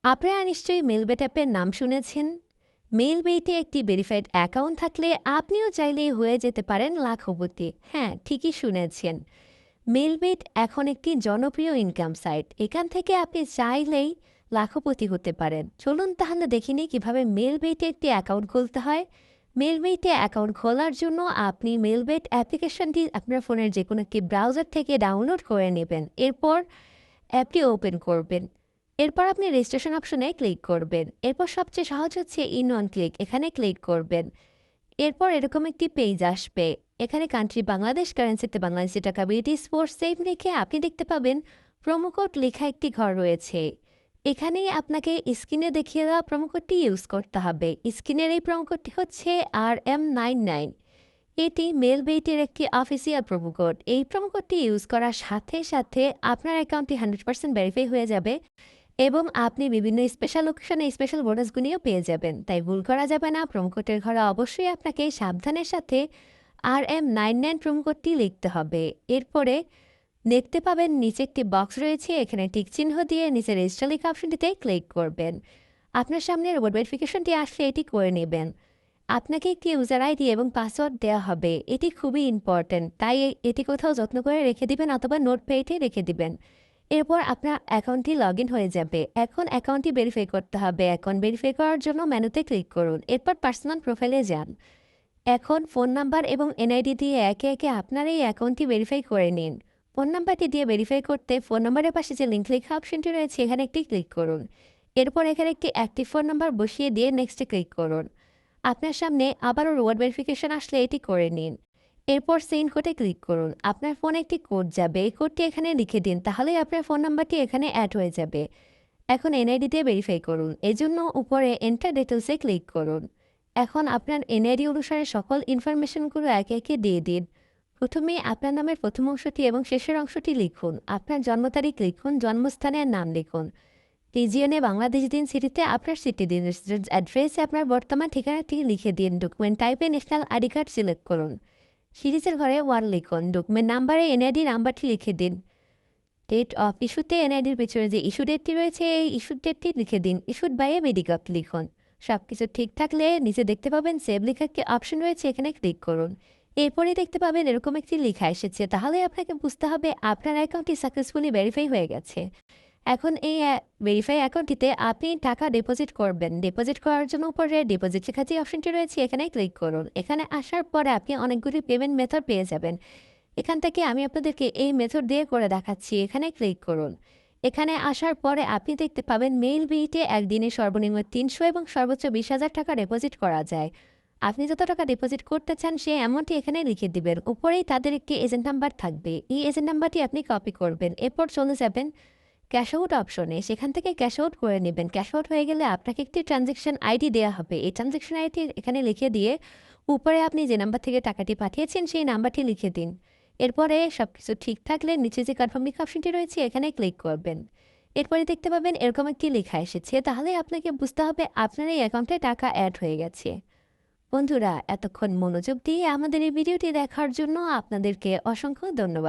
আপনারা নিশ্চয়ই মেলবেট অ্যাপের নাম শুনেছেন। মেলবেটে একটি ভেরিফাইড অ্যাকাউন্ট থাকলে আপনিও চাইলেই হয়ে যেতে পারেন লাখপতি। হ্যাঁ, ঠিকই শুনেছেন। মেলবেট এখন একটি জনপ্রিয় ইনকাম সাইট। এখান থেকে আপনি চাইলেই লাখপতি হতে পারেন। চলুন তাহলে দেখে নিই কীভাবে মেলবেটে একটি অ্যাকাউন্ট খুলতে হয়। মেলবেটে অ্যাকাউন্ট খোলার জন্য আপনি মেলবেট অ্যাপ্লিকেশনটি আপনার ফোনের যে কোনো একটি ব্রাউজার থেকে ডাউনলোড করে নেবেন। এরপর অ্যাপটি ওপেন করবেন। এরপর আপনি রেজিস্ট্রেশন অপশনে ক্লিক করবেন। এরপর সবচেয়ে সহজ হচ্ছে ইন ওয়ান ক্লিক, এখানে ক্লিক করবেন। এরপর এরকম একটি পেজ আসবে। এখানে কান্ট্রি বাংলাদেশ, কারেন্সিতে বাংলাদেশি টাকা, বিটি স্পোর্টস সেভ লিখে আপনি দেখতে পাবেন প্রোমো কোড লেখা একটি ঘর রয়েছে। এখানেই আপনাকে স্ক্রিনে দেখিয়ে দেওয়া প্রোমো কোডটি ইউজ করতে হবে। স্ক্রিনের এই প্রোমো কোডটি হচ্ছে RM99। এটি মেলবেইটের একটি অফিসিয়াল প্রোমো কোড। এই প্রোমো কোডটি ইউজ করার সাথে সাথে আপনার অ্যাকাউন্টটি 100% ভেরিফাই হয়ে যাবে এবং আপনি বিভিন্ন স্পেশাল ওকেশনে স্পেশাল বোনাসগুলিও পেয়ে যাবেন। তাই ভুল করা যাবে না। প্রোমো কোডের ঘরে অবশ্যই আপনাকে সাবধানের সাথে RM99 প্রোমো কোডটি লিখতে হবে। এরপরে দেখতে পাবেন নিচে একটি বক্স রয়েছে, এখানে টিক চিহ্ন দিয়ে নিচে রেজিস্টার লেখা অপশনটিতে ক্লিক করবেন। আপনার সামনে রোবট ভেরিফিকেশনটি আসলে এটি করে নেবেন। আপনাকে একটি ইউজার আইডি এবং পাসওয়ার্ড দেওয়া হবে। এটি খুবই ইম্পর্ট্যান্ট, তাই এটি কোথাও যত্ন করে রেখে দিবেন অথবা নোটপ্যাডে রেখে দিবেন। এরপর আপনার অ্যাকাউন্টটি লগ ইন হয়ে যাবে। এখন অ্যাকাউন্টটি ভেরিফাই করতে হবে। অ্যাকাউন্ট ভেরিফাই করার জন্য মেনুতে ক্লিক করুন। এরপর পার্সোনাল প্রোফাইলে যান। এখন ফোন নাম্বার এবং এনআইডি দিয়ে একে একে আপনার এই অ্যাকাউন্টটি ভেরিফাই করে নিন। ফোন নাম্বারটি দিয়ে ভেরিফাই করতে ফোন নাম্বারের পাশে যে লিঙ্ক লেখা অপশনটি রয়েছে এখানে একটি ক্লিক করুন। এরপর এখানে একটি অ্যাক্টিভ ফোন নাম্বার বসিয়ে দিয়ে নেক্সটে ক্লিক করুন। আপনার সামনে আবারও রোবট ভেরিফিকেশন আসলে এটি করে নিন। এরপর সেন্ড কোডে ক্লিক করুন। আপনার ফোনে একটি কোড যাবে, এই কোডটি এখানে লিখে দিন, তাহলেই আপনার ফোন নাম্বারটি এখানে অ্যাড হয়ে যাবে। এখন এনআইডি দিয়ে ভেরিফাই করুন। এজন্য উপরে এন্টার ডিটেলসে ক্লিক করুন। এখন আপনার এনআইডি অনুসারে সকল ইনফরমেশনগুলো একে একে দিয়ে দিন। প্রথমে আপনার নামের প্রথম অংশটি এবং শেষের অংশটি লিখুন। আপনার জন্ম তারিখ লিখুন, জন্মস্থানের নাম লিখুন। রিজিয়নে বাংলাদেশ দিন, সিটিতে আপনার সিটি দিন, রেসিডেন্স অ্যাড্রেসে আপনার বর্তমান ঠিকানাটি লিখে দিন। ডকুমেন্ট টাইপে ন্যাশনাল আইডি কার্ড সিলেক্ট করুন। সিরিজের ঘরে 1 লিখুন। ডকুমেন্ট নাম্বারে এনআইডি নাম্বারটি লিখে দিন। ডেট অফ ইস্যুতে এনআইডির পেছনে যে ইস্যু ডেটটি রয়েছে এই ইস্যু ডেটটি লিখে দিন। ইস্যুড বাই এ মেডিকাপ লিখুন। সব কিছু ঠিক থাকলে নিচে দেখতে পাবেন সেভ লেখা একটি অপশন রয়েছে, এখানে ক্লিক করুন। এরপরে দেখতে পাবেন এরকম একটি লেখা এসেছে, তাহলে আপনাকে বুঝতে হবে আপনার অ্যাকাউন্টটি সাকসেসফুলি ভেরিফাই হয়ে গেছে। এখন এই ভেরিফাই অ্যাকাউন্টটিতে আপনি টাকা ডিপোজিট করবেন। ডিপোজিট করার জন্য উপরে ডিপোজিট লেখা যে অপশনটি রয়েছে এখানে ক্লিক করুন। এখানে আসার পরে আপনি অনেকগুলি পেমেন্ট মেথড পেয়ে যাবেন। এখান থেকে আমি আপনাদেরকে এই মেথড দিয়ে করে দেখাচ্ছি, এখানে ক্লিক করুন। এখানে আসার পরে আপনি দেখতে পাবেন মেইল বিইতে একদিনে সর্বনিম্ন ৩০০ এবং সর্বোচ্চ ২০,০০০ টাকা ডিপোজিট করা যায়। আপনি যত টাকা ডিপোজিট করতে চান সেই অ্যামাউন্টটি এখানে লিখে দিবেন। উপরেই তাদের একটি এজেন্ট নাম্বার থাকবে, এই এজেন্ট নাম্বারটি আপনি কপি করবেন। এরপর চলে যাবেন ক্যাশ আউট অপশনে, সেখান থেকে ক্যাশ আউট করে নেবেন। ক্যাশ আউট হয়ে গেলে আপনাকে একটি ট্রানজ্যাকশন আইডি দেওয়া হবে। এই ট্রানজ্যাকশন আইডি এখানে লিখে দিয়ে উপরে আপনি যে নাম্বার থেকে টাকাটি পাঠিয়েছেন সেই নাম্বারটি লিখে দিন। এরপরে সবকিছু ঠিক থাকলে নিচে যে কনফার্ম লিখা অপশনটি রয়েছে এখানে ক্লিক করবেন। এরপরে দেখতে পাবেন এরকম একটি লেখা এসেছে, তাহলে আপনাকে বুঝতে হবে আপনার এই অ্যাকাউন্টে টাকা অ্যাড হয়ে গেছে। বন্ধুরা, এতক্ষণ মনোযোগ দিয়ে আমাদের এই ভিডিওটি দেখার জন্য আপনাদেরকে অসংখ্য ধন্যবাদ।